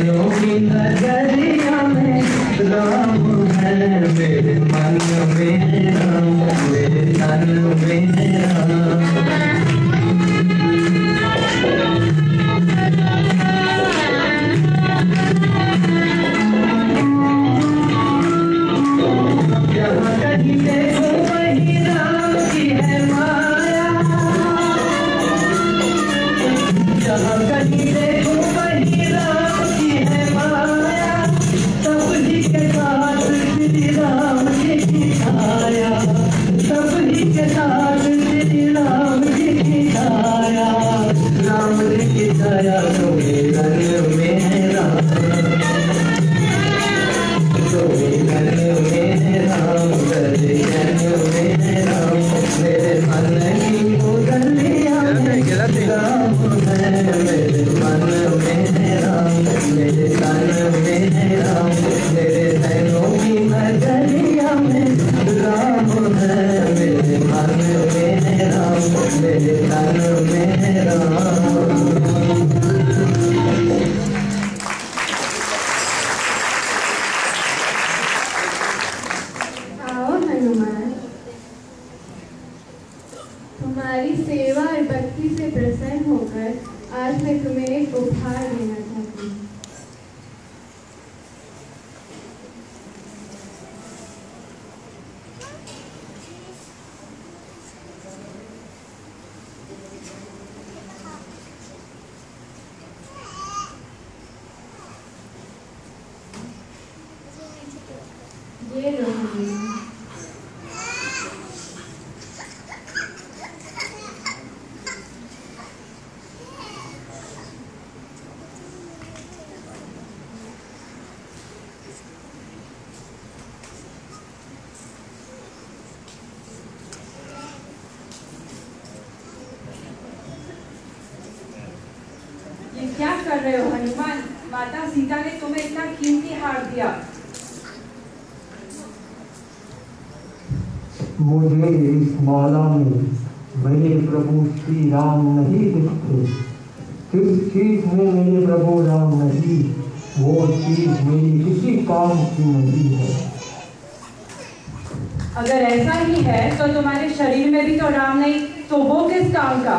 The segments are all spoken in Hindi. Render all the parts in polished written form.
नैनों की नजरिया में राम है, मेरे मन में राम, मेरे तन में राम। तुम्हारी सेवा और भक्ति से प्रसन्न होकर आज मैं तुम्हें एक उपहार देना चाहती हूँ। ये लो क्या कर रहे हो हनुमान? माता सीता ने तुम्हें इतना कीमती हार दिया। मुझे इस माला में मेरे प्रभु श्री राम नहीं दिखते। जिस चीज में मेरे प्रभु राम नहीं, वो चीज मेरी किसी काम की नहीं है। अगर ऐसा ही है तो तुम्हारे शरीर में भी तो राम नहीं, तो वो किस काम का?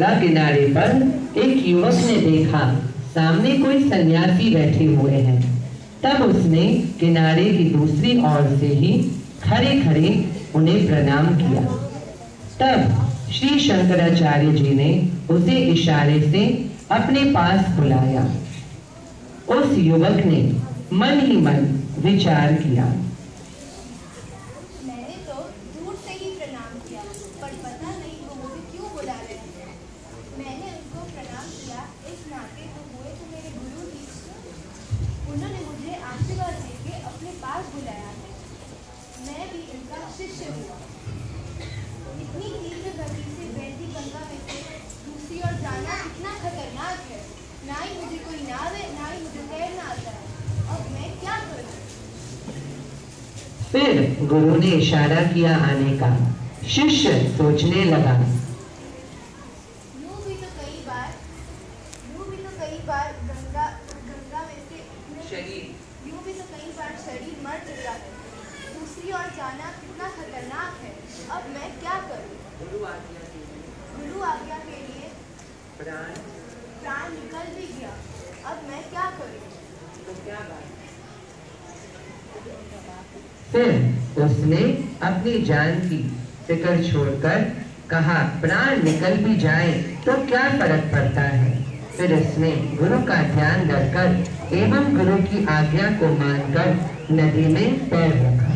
गंगा किनारे पर एक युवक ने देखा सामने कोई सन्यासी बैठे हुए हैं। तब उसने किनारे की दूसरी ओर से ही खड़े खड़े उन्हें प्रणाम किया। तब श्री शंकराचार्य जी ने उसे इशारे से अपने पास बुलाया। उस युवक ने मन ही मन विचार किया। मैंने तो दूर से ही प्रणाम किया, पर पता नहीं वो मुझे क्यों बुला रहे हैं। मैंने उनको प्रणाम किया इस नाते तो हुए तो मेरे गुरु ही। उन्होंने मुझे आशीर्वाद देके अपने पास बुलाया है। मैं भी इनका शिष्य हुआ। इतनी तीव्र गति से बहती गंगा में से दूसरी ओर जाना कितना खतरनाक है। ना ही मुझे कोई नाव है, ना ही मुझे तैरना आता है। अब मैं क्या करूं? फिर गुरु ने इशारा किया आने का। शिष्य सोचने लगा। यूं भी तो कई बार गंगा में से शरीर मर चुका है। दूसरी ओर जाना कितना खतरनाक है। अब मैं क्या करूं? गुरु आज्ञा के लिए प्राण निकल भी गया। अब मैं क्या करूं? फिर उसने अपनी जान की फिक्र छोड़कर कहा, प्राण निकल भी जाए तो क्या फर्क पड़ता है। फिर उसने गुरु का ध्यान रखकर एवं गुरु की आज्ञा को मानकर नदी में पैर रखा।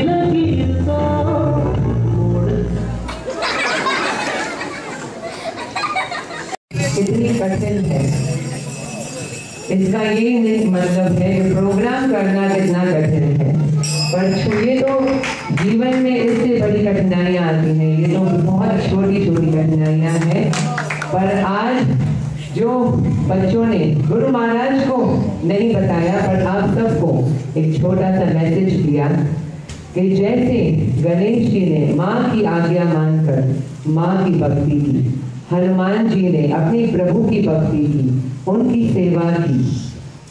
लकीर को मोड़। कितनी कठिन है, इसका ये नहीं मतलब है कि प्रोग्राम करना कितना कठिन है, पर ये तो जीवन में इससे बड़ी कठिनाइयाँ आती हैं, ये तो बहुत छोटी छोटी कठिनाइयाँ हैं। पर आज जो बच्चों ने गुरु महाराज को नहीं बताया, पर आप सबको एक छोटा सा मैसेज दिया कि जैसे गणेश जी ने माँ की आज्ञा मानकर माँ की भक्ति की, हनुमान जी ने अपनी प्रभु की भक्ति की, उनकी सेवा की,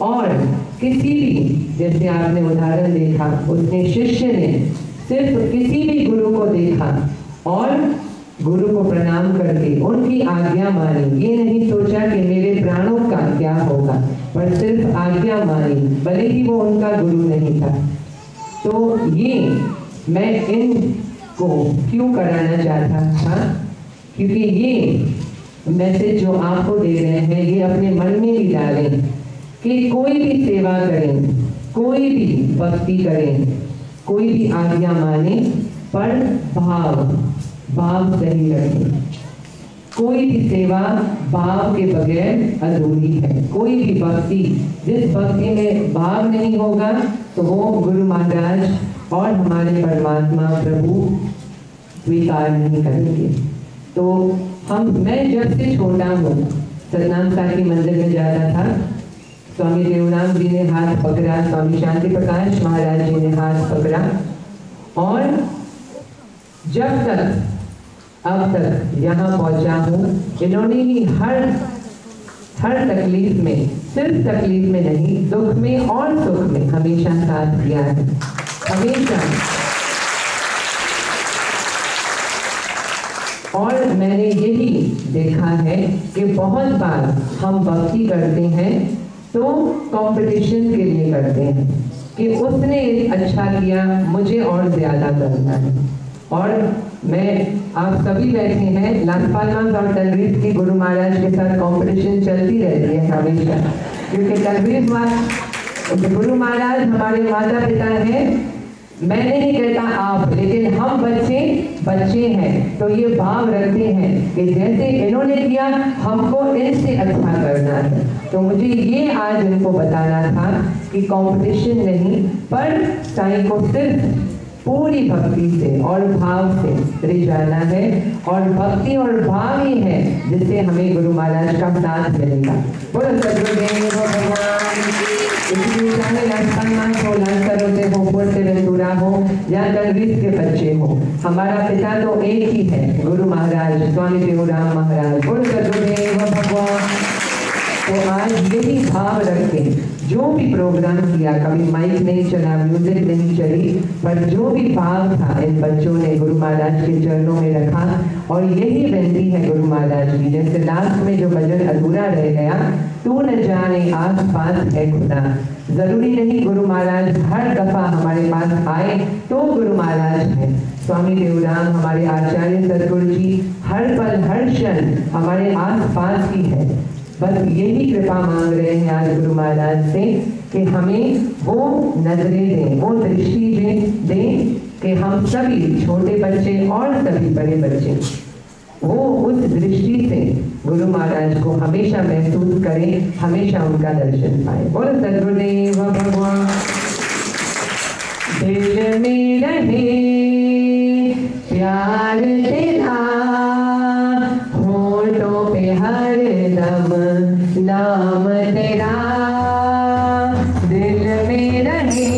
और किसी भी, जैसे आपने उदाहरण देखा, उसने शिष्य ने सिर्फ किसी भी गुरु को देखा और गुरु को प्रणाम करके उनकी आज्ञा मानी, ये नहीं सोचा कि मेरे प्राणों का क्या होगा, पर सिर्फ आज्ञा मानी, भले ही वो उनका गुरु नहीं था। तो ये मैं इनको क्यों कराना चाहता था, क्योंकि ये मैसेज जो आपको दे रहे हैं ये अपने मन में भी डालें कि कोई भी सेवा करें, कोई भी भक्ति करें, कोई भी आज्ञा माने, पर भाव सही रखें। कोई भी सेवा भाव के बगैर अधूरी है। कोई भी भक्ति, जिस भक्ति में भाव नहीं होगा तो वो गुरु महाराज और हमारे परमात्मा प्रभु स्वीकार नहीं करेंगे। तो मैं जब से छोटा हूँ सतनाम साखी मंदिर में जाता था, स्वामी देवराम जी ने हाथ पकड़ा, स्वामी शांति प्रकाश महाराज जी ने हाथ पकड़ा, और जब तक अब तक यहाँ पहुँचा हूँ, इन्होंने ही हर तकलीफ में, सिर्फ तकलीफ में नहीं, दुख में और सुख में हमेशा साथ दिया है, हमेशा। और मैंने यही देखा है कि बहुत बार हम भक्ति करते हैं तो कंपटीशन के लिए करते हैं कि उसने अच्छा किया, मुझे और ज्यादा करना है। और मैं, आप सभी बैठे हैं, लाखपाल मास और तनवीर की गुरु महाराज के साथ कंपटीशन चलती रहती है हमेशा, क्योंकि तनवीर मास गुरु महाराज हमारे माता पिता हैं। मैं नहीं कहता आप, लेकिन हम बच्चे हैं, तो ये भाव रखते हैं कि जैसे इन्होंने किया हमको इनसे अच्छा करना है। तो मुझे ये आज इनको बताना था कि कंपटीशन नहीं, पर साईं को सिर्फ पूरी भक्ति से और भाव से रिझाना है, और भक्ति और भाव ही है जिससे हमें गुरु महाराज का साथ मिलेगा। बोलो सद्गुरुदेव भगवान की। इसलिए चाहे लाखपाल हो, लांसरोते हो, पुरते वेंतुरा हो या तनवीर के बच्चे हो, हमारा पिता तो एक ही है, गुरु महाराज स्वामी देवराम महाराज। बोलो सद्गुरुदेव भगवान। तो आज यही भाव रखते, जो भी प्रोग्राम किया, कभी माइक नहीं चला, म्यूजिक नहीं चली, पर जो भी भाव था इन बच्चों ने गुरु महाराज के चरणों में रखा। और यही विनती है गुरु महाराज की, जैसे लास्ट में जो भजन अधूरा रह गया, तू न जाने आस पास है खुदा। जरूरी नहीं गुरु महाराज हर दफा हमारे पास आए तो गुरु महाराज है। स्वामी देवराम हमारे आचार्य सदगुरु जी हर पल हर क्षण हमारे आस पास ही है। बस यही कृपा मांग रहे हैं आज गुरु महाराज से कि हमें वो नजरें दें, वो दृष्टि दें कि हम सभी छोटे बच्चे और सभी बड़े बच्चे वो उस दृष्टि से गुरु महाराज को हमेशा महसूस करें, हमेशा उनका दर्शन पाए। बोलो सद्गुरुदेव भगवान। दिल में रहे प्यार तेरा, होठों पे हर दम नाम तेरा। दिल में रहे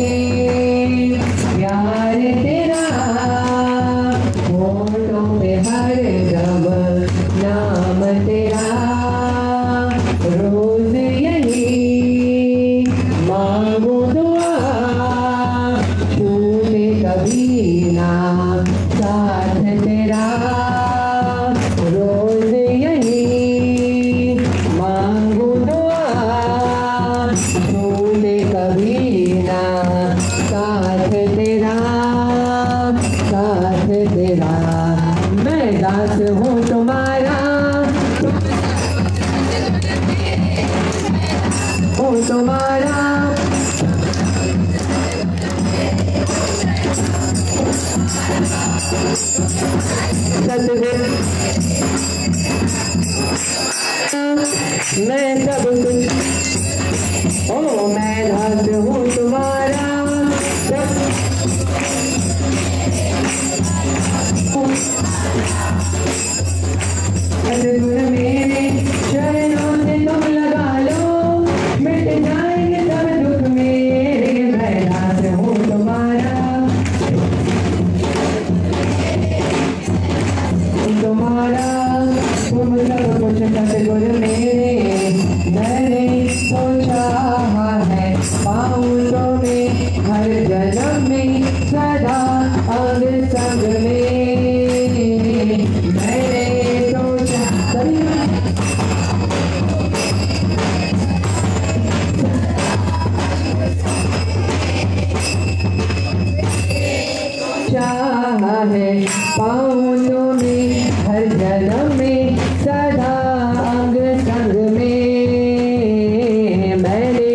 प्यार तेरा, होठों पे हर दम नाम तेरा। रोज यही मांगो दुआ, छूटे कभी ना साथ तेरा। रोज यही मांगो दुआ, छूटे कभी ना साथ तेरा, साथ तेरा। मैं दास हूँ तुम्हारा, हूँ तुम्हारा। मैं सब कुछ ओ मैं दास हूँ तुम्हारा सतगुरु मेरे चरणों से तुम लगा लो मिट जाएंगे सब दुख मेरे मैं दास हूँ तुम्हारा तुम सब कुछ सतगुरु मेरे मैंने तो चाहा है पाऊँ तुम्हें हर जन्म में सदा अंग संग में मैंने तो चाहा है पाऊँ तुम्हें हर जन्म में सदा अंग संग में मैंने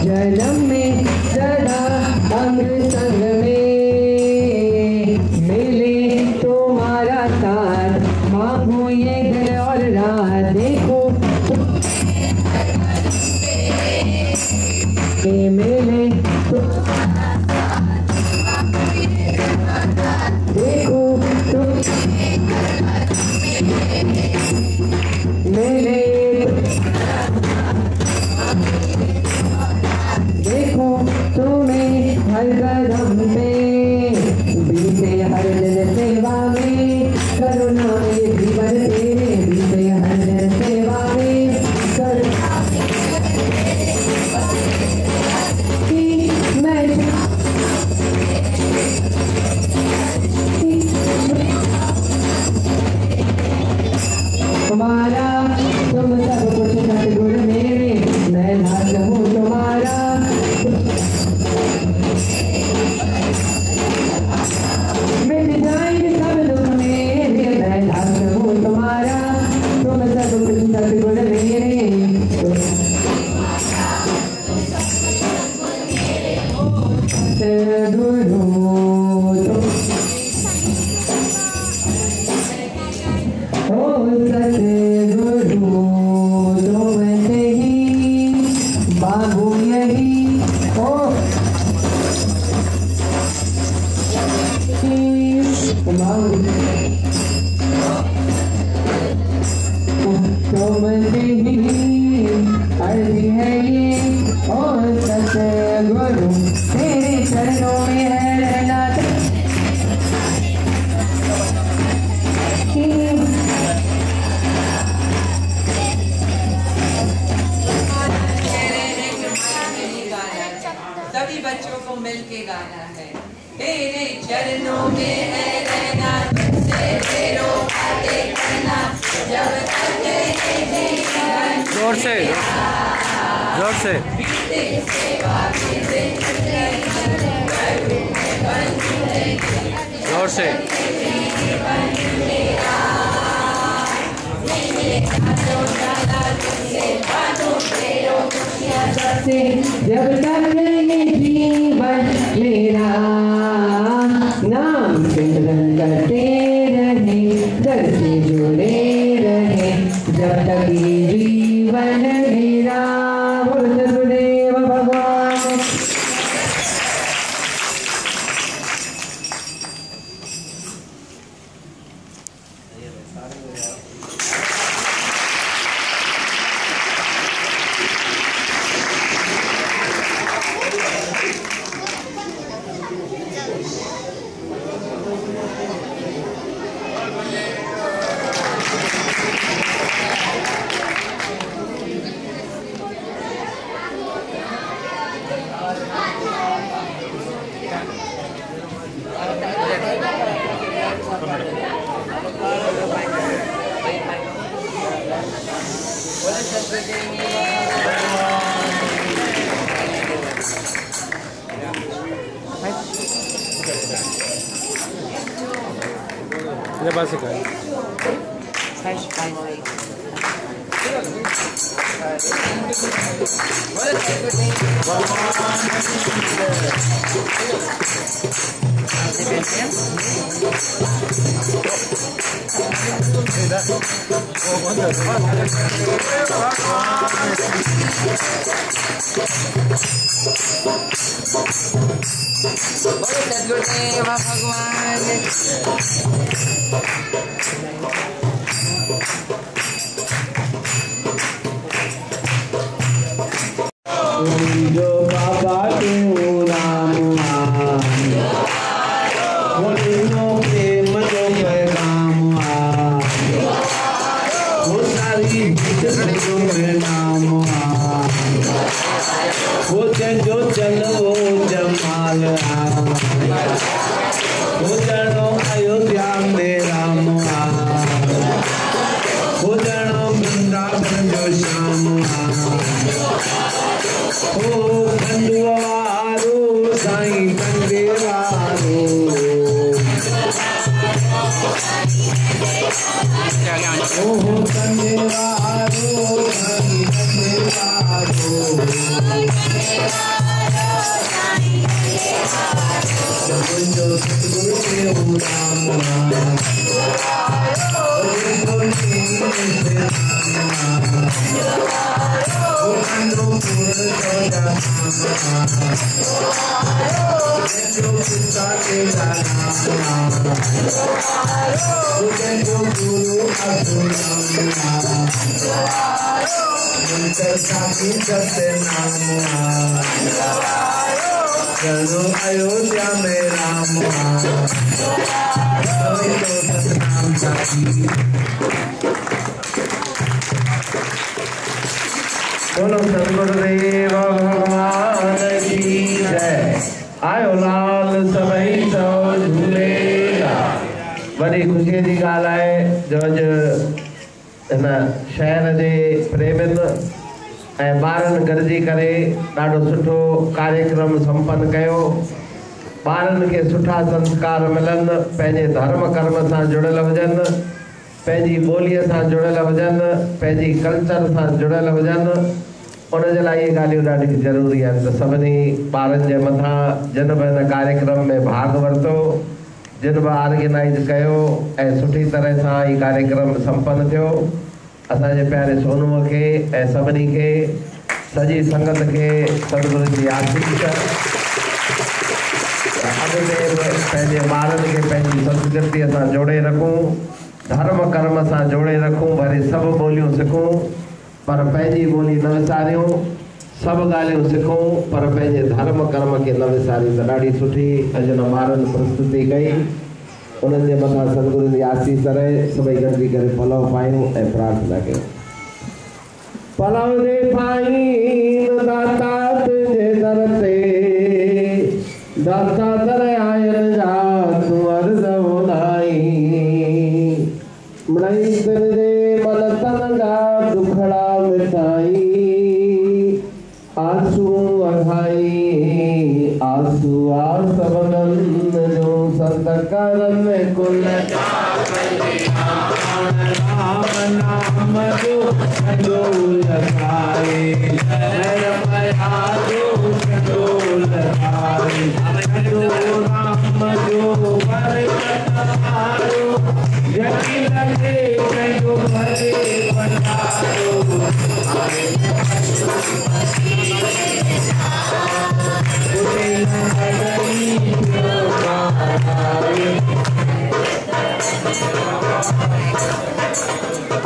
जन्म में सदा अंग संग में मिले तुम्हारा साथ मांगू ये दिन और रात देखो मिले देखो मेरे देखो तुम्हें हर कदम पे बीते हर दिन सेवा में करुणा में जीवन तेरे बीते हर दिन सेवा में तुम्हारा तुम सब कुछ सतगुरु मेरे मैं दास हूँ तुम्हारा मिट जाएंगे सब दुख मेरे मैं दास हूँ तुम्हारा तुम सब कुछ सतगुरु मेरे सतगुरु सतगुरु तुमसे ही बाबू यही ओ तुमसे ही अर्जी है ये ओ सतगुरु तेरे चरणों में है रहना सभी बच्चों को मिलके गाना है तेरे चरणों में है रहना तुझसे तेरो बातें करना जब तक तेरे जीवन जोर से जोर से जोर से जब तक ये जीवन मेरा नाम सिमरन करते रहे दर से जुड़े रहे जब तक ये जीवन मेरा बोल सदगुरुदेव भगवान Ini pasti kan? Saya सद्गुरुदेव भगवान जो बाबा तू राम बोलो प्रेम जो पैगाम वो सारी जो नाम वो जो चलो जमाल वो जनो अयोध्या में राम वो जनो वृंदावन जो श्याम ओ खंडवारो साईं खंडेवारो ओ खंडेवारो साईं खंडेवारो जो सतगुरु देव राम चलो अयोध्या में राम सतनाम साथी बोलो सतगुरुदेव भगवान की जय। आयो लाल सभई सो झूलेला। बड़ी खुशी की गाल है जो अज इन शहर के प्रेमिन ॿारनि गॾिजी करे ॾाढो सुठो कार्यक्रम संपन्न कयो। ॿारनि खे सुठा संस्कार मिलनि, पंहिंजे धर्म कर्म सां जुड़ियल हुजनि, पंहिंजी ॿोलीअ सां जुड़ियल हुजनि, पंहिंजी कल्चर सां जुड़ियल हुजनि। उन जे लाइ इहे ॻाल्हियूं ॾाढी ज़रूरी आहिनि। त सभिनी ॿारनि जे मथां जिन बि हिन कार्यक्रम में भाग वरितो, जिन बि ऑर्गेनाइज़ कयो ऐं सुठी तरह सां हीउ कार्यक्रम संपन्न थियो, असांजे प्यारे सोनूअ खे ऐं सभिनी खे सॼी संगत खे सतगुरू जी आशीष। अॻिते पंहिंजे ॿारनि खे पंहिंजी संस्कृतीअ सां जोड़े रखूं, धर्म कर्म सां जोड़े रखूं, भले सभु ॿोलियूं सिखूं पर पंहिंजी ॿोली न विसारियूं, सभु ॻाल्हियूं सिखूं पर पंहिंजे धर्म कर्म खे न विसारियूं। त ॾाढी सुठी अॼु हिन ॿारनि प्रस्तुति कई। उन्हनि जे मथां सतगुरू जी आशीष रहे। सभई गॾिजी करे पलव पायूं ऐं प्रार्थना कयूं। पलव दे पाईं दाता तुंहिंजे दर ते, दाता दर आयन जा तूं अर्ज़ ॿुधाई। मिड़ई दिल जे मन तन जा दुखड़ा मिटाई, आंसू वहाई आंसू सबनन जो संत करम कुल राम नाम जो डोल खाए डोल खाए राम जो बरकत मारो जगी लगे जो भले बनारो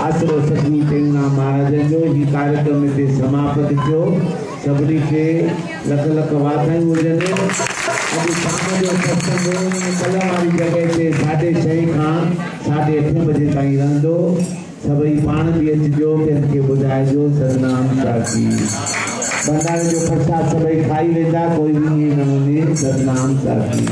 आसरो सतगुरु टेऊंराम महाराज जो ही कार्यक्रम से समाप्त थियो। सभी के लख लख वाधायूं हुजनि। अॼु शाम जो सत्संग कला वाली जगह से 6:30 खां 8:30 बजे ताईं रहंदो। सभई पाण भी अचिजो, कंहिं खे ॿुधाइजो। सतनाम साखी भंडारे जो प्रसाद सभई खाई वेंदा, कोई भी नमूने। सतनाम साखी।